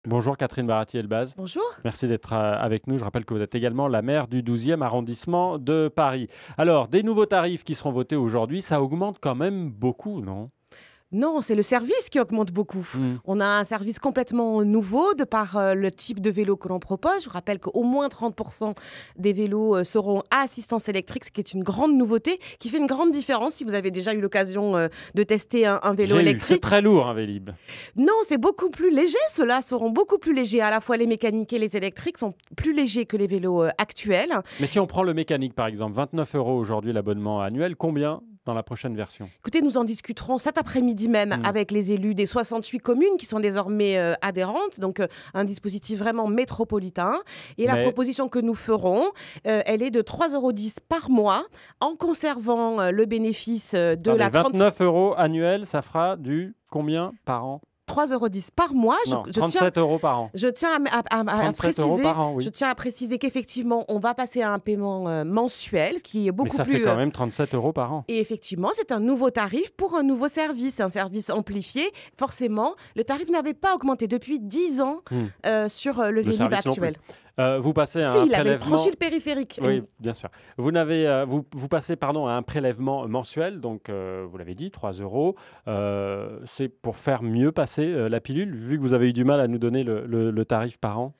Bonjour Catherine Barati-Elbaz. Bonjour. Merci d'être avec nous. Je rappelle que vous êtes également la maire du 12e arrondissement de Paris. Alors, des nouveaux tarifs qui seront votés aujourd'hui, ça augmente quand même beaucoup, non ? Non, c'est le service qui augmente beaucoup. On a un service complètement nouveau de par le type de vélo que l'on propose. Je vous rappelle qu'au moins 30% des vélos seront à assistance électrique, ce qui est une grande nouveauté, qui fait une grande différence si vous avez déjà eu l'occasion de tester un vélo électrique. C'est très lourd un Vélib. Non, c'est beaucoup plus léger. Ceux-là seront beaucoup plus légers. À la fois les mécaniques et les électriques sont plus légers que les vélos actuels. Mais si on prend le mécanique par exemple, 29 € aujourd'hui l'abonnement annuel, combien dans la prochaine version? Écoutez, nous en discuterons cet après-midi même avec les élus des 68 communes qui sont désormais adhérentes, donc un dispositif vraiment métropolitain. Et la proposition que nous ferons, elle est de 3,10 € par mois, en conservant le bénéfice de la 29 € annuels, ça fera du combien par an? 3,10 € par mois. Non, 37 € par an. Je tiens à préciser, par an, oui. Je tiens à préciser qu'effectivement, on va passer à un paiement mensuel qui est beaucoup plus... Mais ça fait quand même 37 € par an. Et effectivement, c'est un nouveau tarif pour un nouveau service, un service amplifié. Forcément, le tarif n'avait pas augmenté depuis 10 ans sur le Vélib actuel. Vous passez à un il prélèvement... avait franchi le périphérique. Oui, bien sûr. Vous passez à un prélèvement mensuel, donc vous l'avez dit, 3 €. C'est pour faire mieux passer la pilule, vu que vous avez eu du mal à nous donner le tarif par an.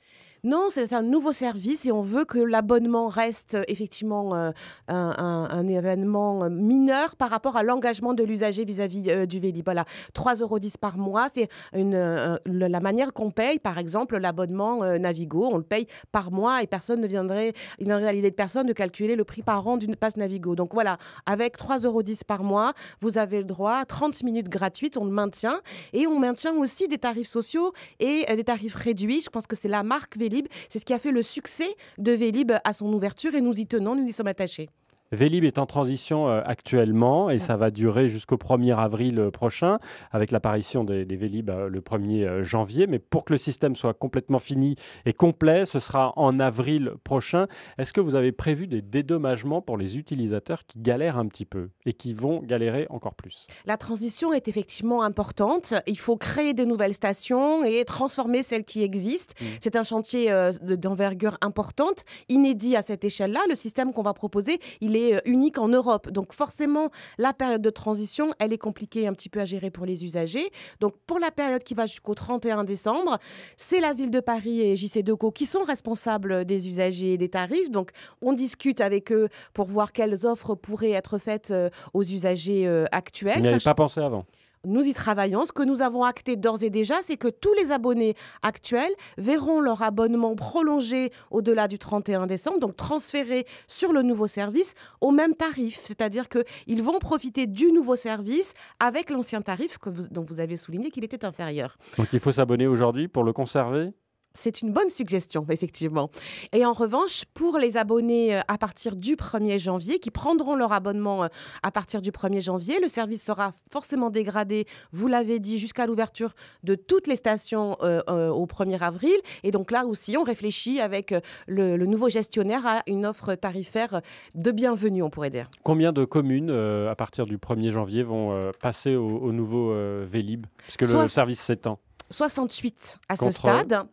Non, c'est un nouveau service et on veut que l'abonnement reste effectivement un événement mineur par rapport à l'engagement de l'usager vis-à-vis du Vélib. Voilà, 3,10 € par mois, c'est la manière qu'on paye, par exemple, l'abonnement Navigo. On le paye par mois et personne ne viendrait, il n'aurait à l'idée de personne de calculer le prix par an d'une passe Navigo. Donc voilà, avec 3,10 € par mois, vous avez le droit à 30 minutes gratuites, on le maintient. Et on maintient aussi des tarifs sociaux et des tarifs réduits. Je pense que c'est la marque Vélib. C'est ce qui a fait le succès de Vélib à son ouverture et nous y tenons, nous y sommes attachés. Vélib est en transition actuellement et ça va durer jusqu'au 1er avril prochain avec l'apparition des Vélib le 1er janvier. Mais pour que le système soit complètement fini et complet, ce sera en avril prochain. Est-ce que vous avez prévu des dédommagements pour les utilisateurs qui galèrent un petit peu et qui vont galérer encore plus? La transition est effectivement importante. Il faut créer de nouvelles stations et transformer celles qui existent. C'est un chantier d'envergure importante, inédit à cette échelle-là. Le système qu'on va proposer, il est unique en Europe. Donc forcément, la période de transition, elle est compliquée un petit peu à gérer pour les usagers. Donc pour la période qui va jusqu'au 31 décembre, c'est la ville de Paris et JC Decaux qui sont responsables des usagers et des tarifs. Donc on discute avec eux pour voir quelles offres pourraient être faites aux usagers actuels. Vous n'y avez pas pensé avant? Nous y travaillons. Ce que nous avons acté d'ores et déjà, c'est que tous les abonnés actuels verront leur abonnement prolongé au-delà du 31 décembre, donc transféré sur le nouveau service au même tarif. C'est-à-dire qu'ils vont profiter du nouveau service avec l'ancien tarif dont vous avez souligné qu'il était inférieur. Donc il faut s'abonner aujourd'hui pour le conserver? C'est une bonne suggestion, effectivement. Et en revanche, pour les abonnés à partir du 1er janvier, qui prendront leur abonnement à partir du 1er janvier, le service sera forcément dégradé, vous l'avez dit, jusqu'à l'ouverture de toutes les stations au 1er avril. Et donc là aussi, on réfléchit avec le nouveau gestionnaire à une offre tarifaire de bienvenue, on pourrait dire. Combien de communes, à partir du 1er janvier, vont passer au nouveau Vélib, puisque le service s'étend? 68 à ce stade.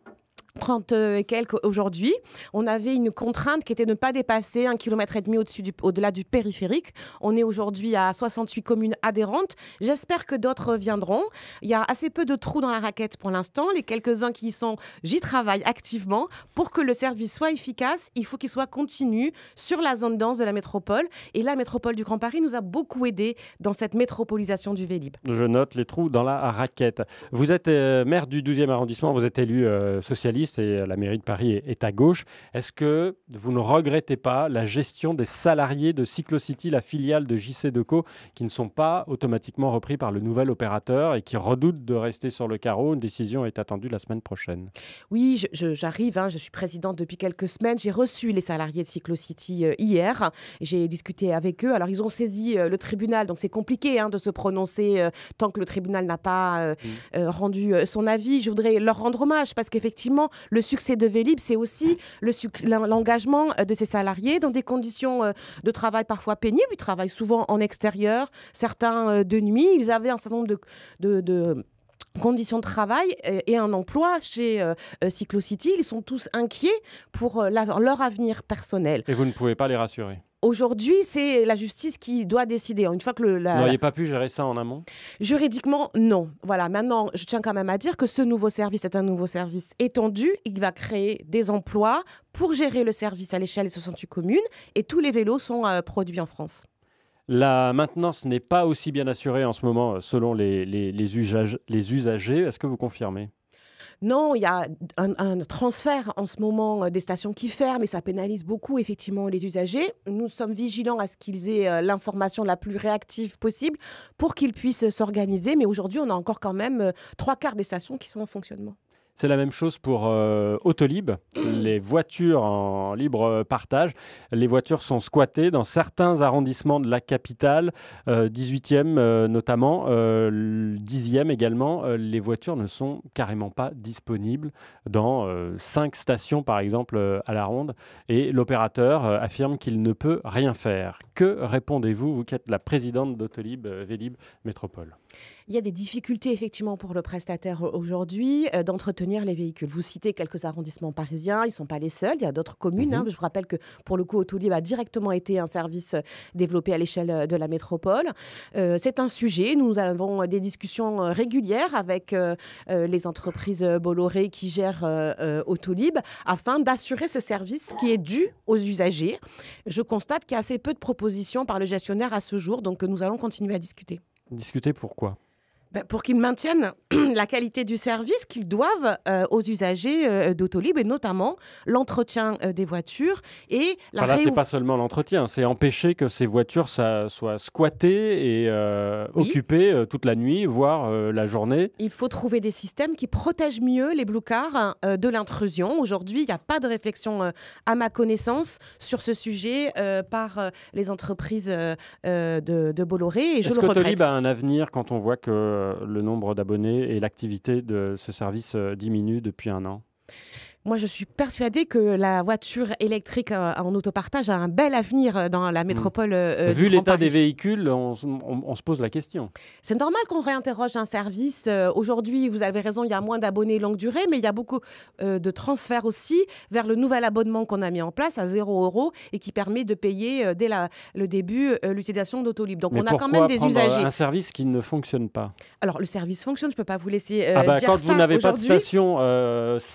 30 et quelques aujourd'hui. On avait une contrainte qui était de ne pas dépasser 1,5 km au-delà du périphérique. On est aujourd'hui à 68 communes adhérentes. J'espère que d'autres viendront. Il y a assez peu de trous dans la raquette pour l'instant. Les quelques-uns qui y sont, j'y travaille activement. Pour que le service soit efficace, il faut qu'il soit continu sur la zone dense de la métropole. Et la métropole du Grand Paris nous a beaucoup aidé dans cette métropolisation du Vélib. Je note les trous dans la raquette. Vous êtes maire du 12e arrondissement, vous êtes élu socialiste et la mairie de Paris est à gauche. Est-ce que vous ne regrettez pas la gestion des salariés de Cyclocity, la filiale de JC Decaux, qui ne sont pas automatiquement repris par le nouvel opérateur et qui redoutent de rester sur le carreau? Une décision est attendue la semaine prochaine. Oui, j'arrive, je suis présidente depuis quelques semaines. J'ai reçu les salariés de Cyclocity hier. J'ai discuté avec eux. Alors, ils ont saisi le tribunal, donc c'est compliqué de se prononcer tant que le tribunal n'a pas rendu son avis. Je voudrais leur rendre hommage parce qu'effectivement, le succès de Vélib, c'est aussi l'engagement de ses salariés dans des conditions de travail parfois pénibles. Ils travaillent souvent en extérieur, certains de nuit. Ils avaient un certain nombre conditions de travail et un emploi chez Cyclocity. Ils sont tous inquiets pour leur avenir personnel. Et vous ne pouvez pas les rassurer? Aujourd'hui, c'est la justice qui doit décider. Une fois que Vous n'auriez pas pu gérer ça en amont? Juridiquement, non. Voilà. Maintenant, je tiens quand même à dire que ce nouveau service est un nouveau service étendu. Il va créer des emplois pour gérer le service à l'échelle des 68 communes et tous les vélos sont produits en France. La maintenance n'est pas aussi bien assurée en ce moment selon les usagers. Est-ce que vous confirmez? Non, il y a un transfert en ce moment des stations qui ferment et ça pénalise beaucoup effectivement les usagers. Nous sommes vigilants à ce qu'ils aient l'information la plus réactive possible pour qu'ils puissent s'organiser. Mais aujourd'hui, on a encore quand même 3/4 des stations qui sont en fonctionnement. C'est la même chose pour Autolib, les voitures en libre partage. Les voitures sont squattées dans certains arrondissements de la capitale, 18e notamment, 10e également. Les voitures ne sont carrément pas disponibles dans 5 stations par exemple à la ronde et l'opérateur affirme qu'il ne peut rien faire. Que répondez-vous, vous qui êtes la présidente d'Autolib Vélib Métropole? Il y a des difficultés effectivement pour le prestataire aujourd'hui d'entretenir les véhicules. Vous citez quelques arrondissements parisiens, ils ne sont pas les seuls, il y a d'autres communes. Je vous rappelle que pour le coup, Autolib a directement été un service développé à l'échelle de la métropole. C'est un sujet, nous avons des discussions régulières avec les entreprises Bolloré qui gèrent Autolib afin d'assurer ce service qui est dû aux usagers. Je constate qu'il y a assez peu de propositions par le gestionnaire à ce jour, donc nous allons continuer à discuter. Discuter pourquoi? Pour qu'ils maintiennent la qualité du service qu'ils doivent aux usagers d'Autolib et notamment l'entretien des voitures et la Là, c'est pas seulement l'entretien, c'est empêcher que ces voitures soient squattées et occupées toute la nuit, voire la journée. Il faut trouver des systèmes qui protègent mieux les blue cars de l'intrusion. Aujourd'hui, il n'y a pas de réflexion, à ma connaissance, sur ce sujet par les entreprises de Bolloré et je le regrette. Est-ce qu'Autolib a un avenir quand on voit que le nombre d'abonnés et l'activité de ce service diminue depuis un an? Moi, je suis persuadée que la voiture électrique en autopartage a un bel avenir dans la métropole Vu du Grand l'état Paris. des véhicules, on se pose la question. C'est normal qu'on réinterroge un service. Aujourd'hui, vous avez raison, il y a moins d'abonnés longue durée, mais il y a beaucoup de transferts aussi vers le nouvel abonnement qu'on a mis en place à 0 € et qui permet de payer dès le début l'utilisation d'Autolib. Donc, Mais on a quand même des usagers. Un service qui ne fonctionne pas? Alors, le service fonctionne, je ne peux pas vous laisser dire quand ça vous n'avez pas de aujourd'hui. station,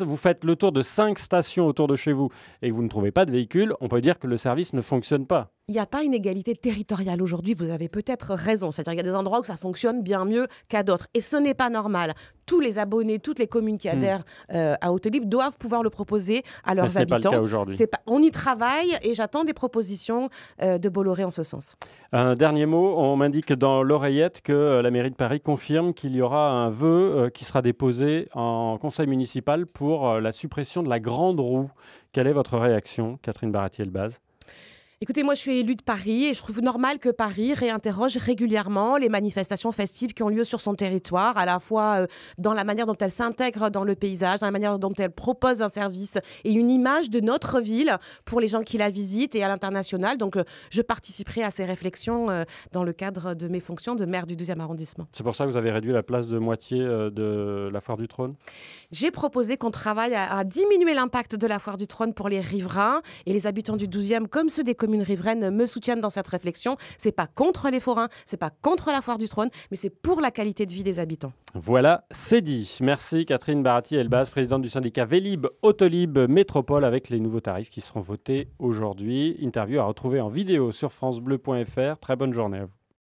vous faites le tour de 5 stations autour de chez vous et que vous ne trouvez pas de véhicule, on peut dire que le service ne fonctionne pas. Il n'y a pas une égalité territoriale aujourd'hui, vous avez peut-être raison. C'est-à-dire qu'il y a des endroits où ça fonctionne bien mieux qu'à d'autres. Et ce n'est pas normal. Tous les abonnés, toutes les communes qui adhèrent à Autolib doivent pouvoir le proposer à leurs habitants. Ce n'est pas le cas aujourd'hui. On y travaille et j'attends des propositions de Bolloré en ce sens. Un dernier mot, on m'indique dans l'oreillette que la mairie de Paris confirme qu'il y aura un vœu qui sera déposé en conseil municipal pour la suppression de la grande roue. Quelle est votre réaction, Catherine Baratier-Elbaz? Écoutez, moi je suis élue de Paris et je trouve normal que Paris réinterroge régulièrement les manifestations festives qui ont lieu sur son territoire, à la fois dans la manière dont elles s'intègrent dans le paysage, dans la manière dont elles proposent un service et une image de notre ville pour les gens qui la visitent et à l'international. Donc je participerai à ces réflexions dans le cadre de mes fonctions de maire du 12e arrondissement. C'est pour ça que vous avez réduit la place de moitié de la Foire du Trône? J'ai proposé qu'on travaille à diminuer l'impact de la Foire du Trône pour les riverains et les habitants du 12e comme ceux des communes riveraines me soutiennent dans cette réflexion. C'est pas contre les forains, c'est pas contre la Foire du Trône, mais c'est pour la qualité de vie des habitants. Voilà, c'est dit. Merci Catherine Baratier-Elbaz, présidente du syndicat Vélib Autolib Métropole, avec les nouveaux tarifs qui seront votés aujourd'hui. Interview à retrouver en vidéo sur francebleu.fr. Très bonne journée à vous.